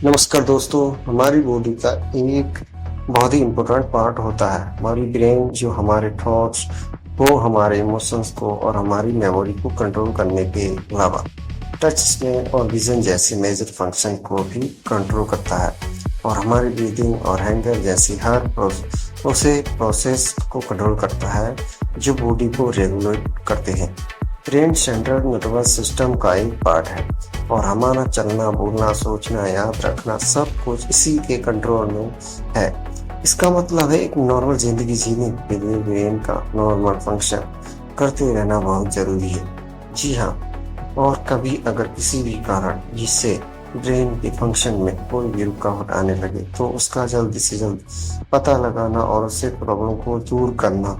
नमस्कार दोस्तों। हमारी बॉडी का एक बहुत ही इम्पोर्टेंट पार्ट होता है हमारी ब्रेन, जो हमारे थॉट्स को, हमारे इमोशंस को और हमारी मेमोरी को कंट्रोल करने के अलावा टच, स्मेल और विजन जैसे मेजर फंक्शन को भी कंट्रोल करता है और हमारी ब्रीदिंग और हैंगर जैसी हर प्रोसेस को कंट्रोल करता है, जो बॉडी को रेगुलेट करते हैं। ब्रेन सेंट्रल नर्वस सिस्टम का एक पार्ट है और हमारा चलना, बोलना, सोचना, याद रखना सब कुछ इसी के कंट्रोल में है। इसका मतलब है एक नॉर्मल जिंदगी जीने के लिए ब्रेन का नॉर्मल फंक्शन करते रहना बहुत जरूरी है। जी हाँ, और कभी अगर किसी भी कारण जिससे ब्रेन के फंक्शन में कोई भी रुकावट आने लगे तो उसका जल्द से जल्द पता लगाना और उससे प्रॉब्लम को दूर करना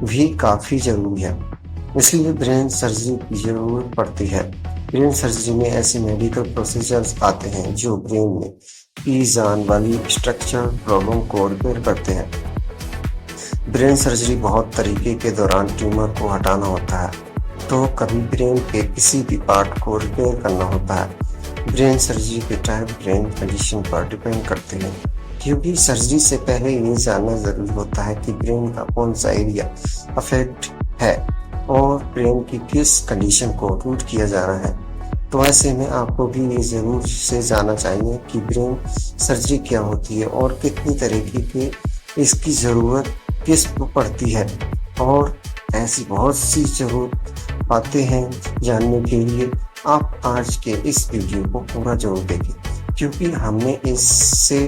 भी काफी जरूरी है। इसलिए ब्रेन सर्जरी की जरूरत पड़ती है। ब्रेन सर्जरी में ऐसे मेडिकल प्रोसीजर्स आते हैं जो ब्रेन में की जान वाली स्ट्रक्चरल प्रॉब्लम को रिपेयर करते हैं। ब्रेन सर्जरी बहुत तरीके के दौरान ट्यूमर को हटाना होता है, तो कभी ब्रेन के किसी भी पार्ट को रिपेयर करना होता है। ब्रेन सर्जरी के टाइप ब्रेन कंडीशन पर डिपेंड करते हैं, क्योंकि सर्जरी से पहले ये जानना जरूरी होता है कि ब्रेन का कौन सा एरिया अफेक्ट है और ब्रेन की किस कंडीशन को ट्रीट किया जा रहा है। तो ऐसे में आपको भी ये जरूर से जानना चाहिए कि ब्रेन सर्जरी क्या होती है और कितनी तरीके की इसकी ज़रूरत किस को पड़ती है, और ऐसी बहुत सी जरूरत बातें हैं जानने के लिए आप आज के इस वीडियो को पूरा जरूर देखें, क्योंकि हमने इससे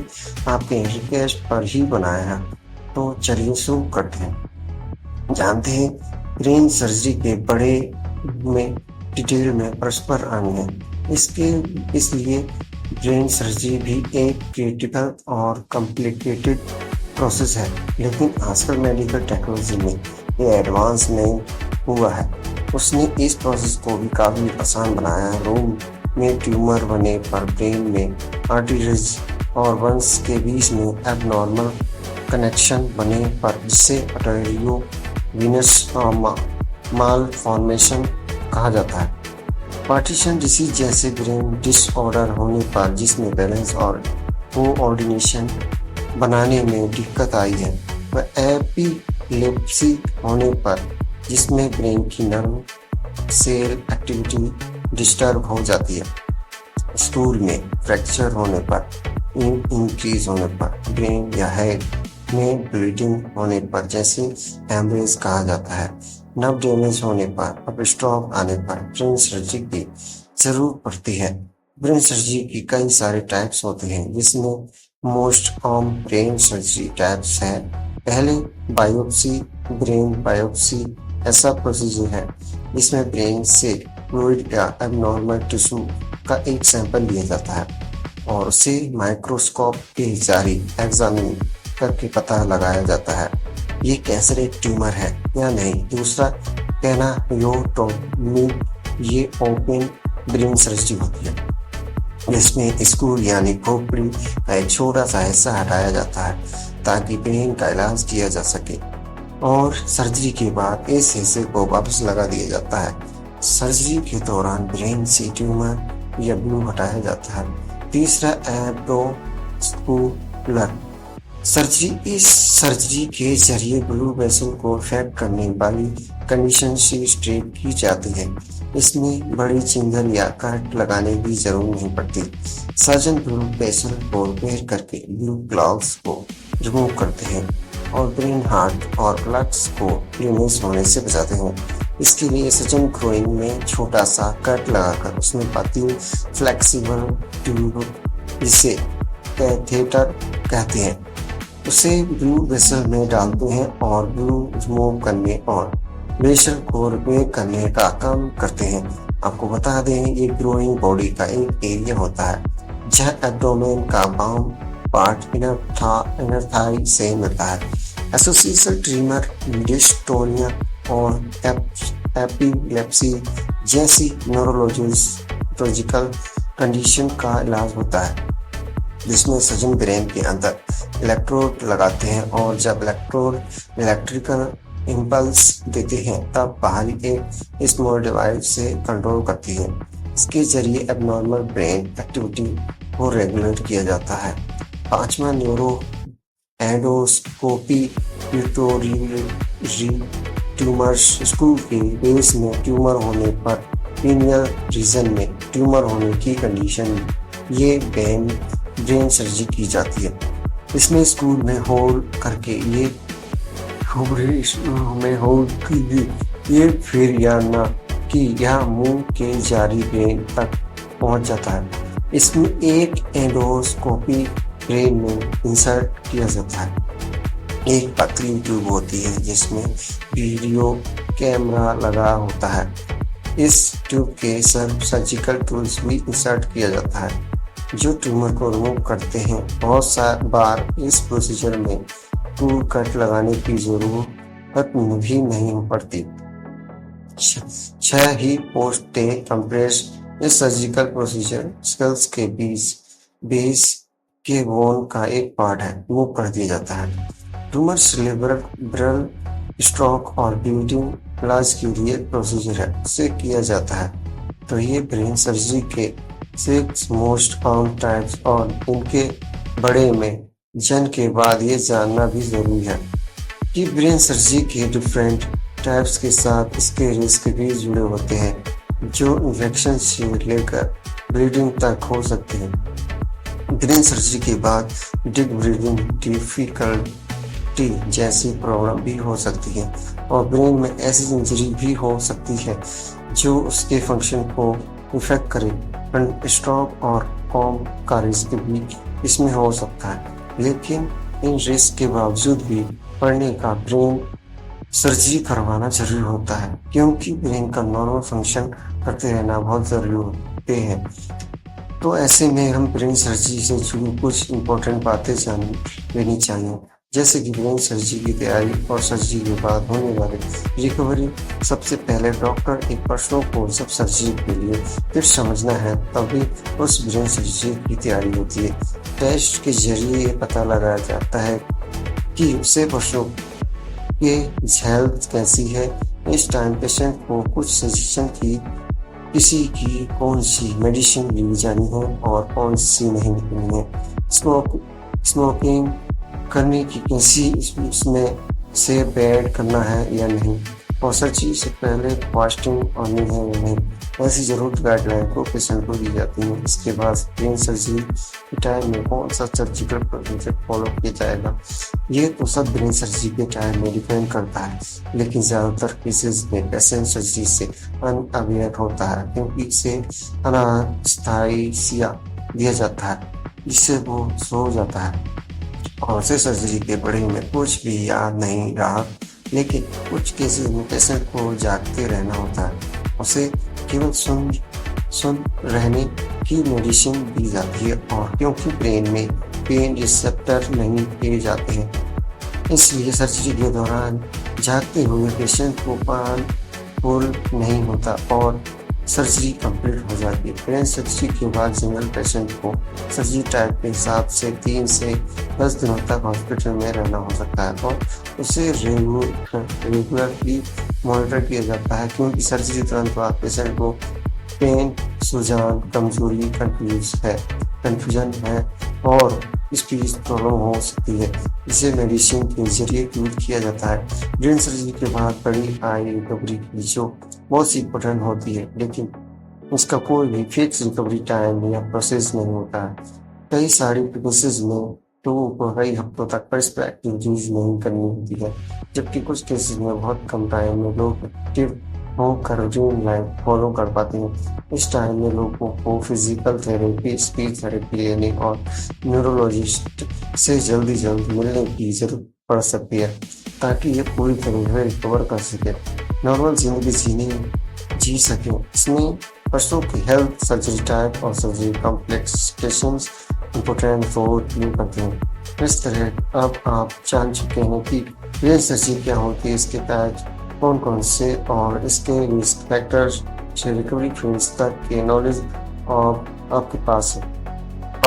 आपके रिक्वेस्ट पर ही बनाया है। तो चलिए शुरू करते हैं। जानते हैं ब्रेन सर्जरी के बड़े में डिटेल में परस्पर अंग है। इसलिए ब्रेन सर्जरी भी एक क्रिटिकल और कॉम्प्लिकेटेड प्रोसेस है, लेकिन आजकल मेडिकल टेक्नोलॉजी में ये एडवांसमेंट हुआ है, उसने इस प्रोसेस को भी काफ़ी आसान बनाया है। रूम में ट्यूमर बने पर ब्रेन में आर्टरीज और वंस के बीच में एबनॉर्मल कनेक्शन बने पर, जिसे आर्टेरियो वीनस माल फॉर्मेशन कहा जाता है। पार्टीशन डिसीज जैसे ब्रेन डिसऑर्डर होने पर, जिसमें बैलेंस और कोऑर्डिनेशन बनाने में दिक्कत आई है, व एपिलेप्सी होने पर, जिसमें ब्रेन की नर्व सेल एक्टिविटी डिस्टर्ब हो जाती है। स्टूल में फ्रैक्चर होने पर, इंक्रीज होने पर, ब्रेन या हेड में ब्लीडिंग होने पर, जैसे हेमरेज कहा जाता है, नर्व डैमेज होने पर, अब स्ट्रोक आने पर ब्रेन सर्जरी की जरूरत पड़ती है। ब्रेन सर्जरी की कई सारे टाइप्स होते हैं, जिसमें मोस्ट आम ब्रेन सर्जरी टाइप्स है। पहले बायोप्सी। ब्रेन बायोप्सी ऐसा प्रोसीजर है जिसमें ब्रेन से फ्लूइड या एबनॉर्मल टिश्यू का एक सैंपल लिया जाता है और उसे माइक्रोस्कोप के जरिए एग्जामिन करके पता लगाया जाता है ये कैंसरेट ट्यूमर है या नहीं। दूसरा टेनायोटोमी, ये ओपन ब्रेन सर्जरी होती है, जिसमें स्क्रू यानी खोपड़ी का एक छोटा सा हिस्सा हटाया जाता है ताकि ब्रेन का इलाज किया जा सके, और सर्जरी के बाद इस हिस्से को वापस लगा दिया जाता है। सर्जरी के दौरान ब्रेन से ट्यूमर या ब्लू हटाया जाता है। तीसरा एंडोस्कोपुलर सर्जरी। इस सर्जरी के जरिए ब्लड वेसल को इफेक्ट करने वाली कंडीशन से ट्रीट की जाती है। इसमें बड़ी चिंगल या कट लगाने की जरूरत नहीं पड़ती। सर्जन ब्लड वेसल को रिपेयर करके ब्लड क्लॉट्स को रिमूव करते हैं और ब्रेन हार्ट और प्लग्स को डैमेज होने से बचाते हैं। इसके लिए सर्जन ग्रोइन में छोटा सा कट लगाकर उसमें पतली फ्लेक्सिबल ट्यूब, जिसे कैथेटर कहते हैं, उसे ब्लड वेसल में डालते हैं और ब्लड रिमूव करने और वेसल को रिपेयर करने का काम करते हैं। आपको बता दें, ये ग्रोइंग बॉडी का एक एरिया होता है जहाँ एब्डोमेन का बाउंड पार्ट इनर थाई से मिलता है। एसोसिएशन ट्यूमर, डिस्टोनिया और एपिलेप्सी जैसी न्यूरोलॉजिकल कंडीशन का इलाज होता है, जिसमें सर्जन ब्रेन के अंदर इलेक्ट्रोड लगाते हैं और जब इलेक्ट्रोड इलेक्ट्रिकल इम्पल्स देते हैं तब बाहरी एक स्मॉल डिवाइस से कंट्रोल करती है। इसके जरिए एबनॉर्मल ब्रेन एक्टिविटी को रेगुलेट किया जाता है। पांचवा न्यूरो एंडोस्कोपी ट्यूमर्स स्कूल के बेस में ट्यूमर होने पर पीनियल रीजन में ट्यूमर होने की कंडीशन में ये ब्रेन सर्जरी की जाती है। इसमें स्कूल में होल करके ये फिर या ना कि यह मुंह के जारी ब्रेन तक पहुंच जाता है। इसमें एक एंडोस्कोपी ब्रेन में इंसर्ट किया जाता है। एक पतली ट्यूब होती है जिसमें वीडियो कैमरा लगा होता है। इस ट्यूब के सर्जिकल टूल्स भी इंसर्ट किया जाता है जो ट्यूमर को रिमूव करते हैं। बहुत बार इस प्रोसीजर में टूल कट लगाने की जरूरत भी नहीं पड़ती। 6 ही पोस्ट कंप्रेस इस सर्जिकल प्रोसीजर स्कल्स के बेस के बोन का एक पार्ट है रिमूव कर दिया जाता है। ट्यूमर सेरेब्रल स्ट्रोक और ब्लीडिंग इलाज के लिए प्रोसीजर है उसे किया जाता है। तो ये ब्रेन सर्जरी के 6 मोस्ट कॉमन टाइप्स और इनके बड़े में जन के बाद ये जानना भी जरूरी है कि ब्रेन सर्जरी के डिफरेंट टाइप्स के साथ इसके रिस्क भी जुड़े होते हैं जो इन्फेक्शन से लेकर ब्लीडिंग तक हो सकते हैं। ब्रेन सर्जरी के बाद डीप ब्रीदिंग डिफिकल्टी जैसी प्रॉब्लम भी हो सकती है और ब्रेन में ऐसी इंजरी भी हो सकती है जो उसके फंक्शन को इफेक्ट करे। स्ट्रोक और कॉम का रिस्क भी इसमें हो सकता है, लेकिन इन रिस्क के बावजूद भी पढ़ने का ब्रेन सर्जरी करवाना जरूरी होता है क्योंकि ब्रेन का नॉर्मल फंक्शन करते रहना बहुत जरूरी होते हैं। तो ऐसे में हम ब्रेन सर्जरी से जुड़ी कुछ इम्पोर्टेंट बातें जान लेनी चाहिए, जैसे कि ब्रेन सर्जरी की तैयारी और सर्जरी के बाद होने वाले रिकवरी। सबसे पहले डॉक्टर एक पर्सन को जब सर्जरी के लिए फिर समझना है तभी उस ब्रेन सर्जरी की तैयारी होती है। टेस्ट के जरिए ये पता लगाया जाता है कि उसे पर्सन की हेल्थ कैसी है। इस टाइम पेशेंट को कुछ सजेशन की किसी की कौन सी मेडिसिन ली जानी है और कौन सी नहीं लेनी है। स्मोकिंग करने की किसी इसमें से बैड करना है या नहीं, और सर्जरी से पहले फास्टिंग करनी है या नहीं, ऐसी जरूरत गाइडलाइन को पेशेंट को दी जाती है। इसके बाद ब्रेन सर्जरी के टाइम में कौन सा सर्जिकल प्रोसीजर फॉलो किया जाएगा ये तो सब ब्रेन सर्जरी के टाइम में डिपेंड करता है, लेकिन ज़्यादातर केसेस में पेशेंट सर्जरी से अनअवेयर होता है क्योंकि इसे अनास्थाइसिया दिया जाता है जिससे वो सो जाता है और उसे सर्जरी के बड़े में कुछ भी याद नहीं रहा। लेकिन कुछ केसेस में पेशेंट को जागते रहना होता है, उसे केवल सुन रहने की मेडिसिन दी जाती है और क्योंकि ब्रेन में पेन रिसेप्टर नहीं किए जाते हैं इसलिए सर्जरी के दौरान जागते हुए पेशेंट को पान फूल नहीं होता और सर्जरी कंप्लीट हो जाती है। ब्रेन सर्जरी के बाद जनरल पेशेंट को सर्जरी टाइप के हिसाब से 3 से 10 दिनों तक हॉस्पिटल में रहना हो सकता है और उसे रेगुलरली मॉनिटर किया जाता है क्योंकि सर्जरी तुरंत बाद पेशेंट को पेन, सूजन, कमजोरी, कंफ्यूजन है और स्पीच प्रॉब्लम हो सकती है। इसे मेडिसिन के जरिए दूर किया जाता है। ब्रेन सर्जरी के बाद बड़ी आई रिकवरी की जो बहुत इंपॉर्टेंट होती है, लेकिन उसका कोई भी फिक्स रिकवरी टाइम या प्रोसेस नहीं होता है। कई सारी केसेस में लोगों को कई हफ्तों तक एक्टिविटीज नहीं करनी होती है, जबकि कुछ केसेस में बहुत कम टाइम में लोग एक्टिव होकर रूटीन लाइफ फॉलो कर पाते हैं। इस टाइम में लोगों को फिजिकल थेरेपी, स्पीच थेरेपी लेने और न्यूरोलॉजिस्ट से जल्दी मिलने की जरूरत पड़ सकती है ताकि ये पूरी तरह से रिकवर कर सके, नॉर्मल जिंदगी जी सके। इसमें पर्सनों की हेल्थ, सर्जरी टाइप और surgery complications important role play करते हैं। इस तरह अब आप जान चुके हैं कि ब्रेन सर्जरी क्या होती है, इसके तहत कौन से और इसके रिस्क फैक्टर्स से रिकवरी फेज तक के नॉलेज आपके पास है।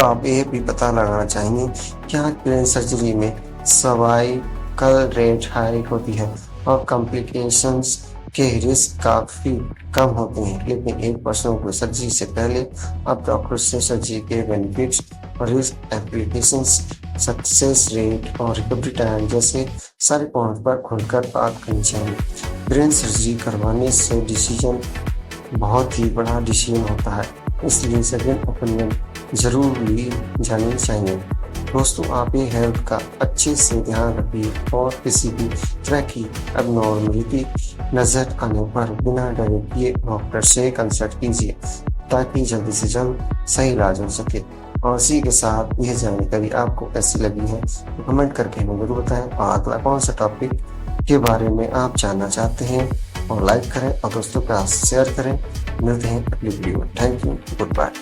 आप ये भी पता लगाना चाहेंगे क्या ब्रेन सर्जरी में सर्वाइकल रेट हाई होती है और कॉम्प्लिकेशंस के रिस्क काफी कम होते हैं, लेकिन एक पर्सन को सर्जरी से पहले आप डॉक्टर से सर्जरी के बेनिफिट्स और रिस्क एप्लीकेशंस, सक्सेस रेट और रिकवरी टाइम जैसे सारे पॉइंट पर खुलकर बात करनी चाहिए। ब्रेन सर्जरी करवाने से डिसीजन बहुत ही बड़ा डिसीजन होता है, इसलिए सेकंड ओपिनियन जरूर ली जानी चाहिए। दोस्तों, आप ये हेल्थ का अच्छे से ध्यान रखिए और किसी भी तरह की एबनॉर्मलिटी नजर आने पर बिना डरे किए डॉक्टर से कंसल्ट कीजिए ताकि जल्द से जल्द सही इलाज हो सके। और इसी के साथ यह जानकारी आपको कैसी लगी है तो कमेंट करके हमें जरूर बताएं और अगला कौन सा टॉपिक के बारे में आप जानना चाहते हैं, और लाइक करें और दोस्तों के साथ शेयर करें। मिलते हैं अगली वीडियो में। Thank you, good bye.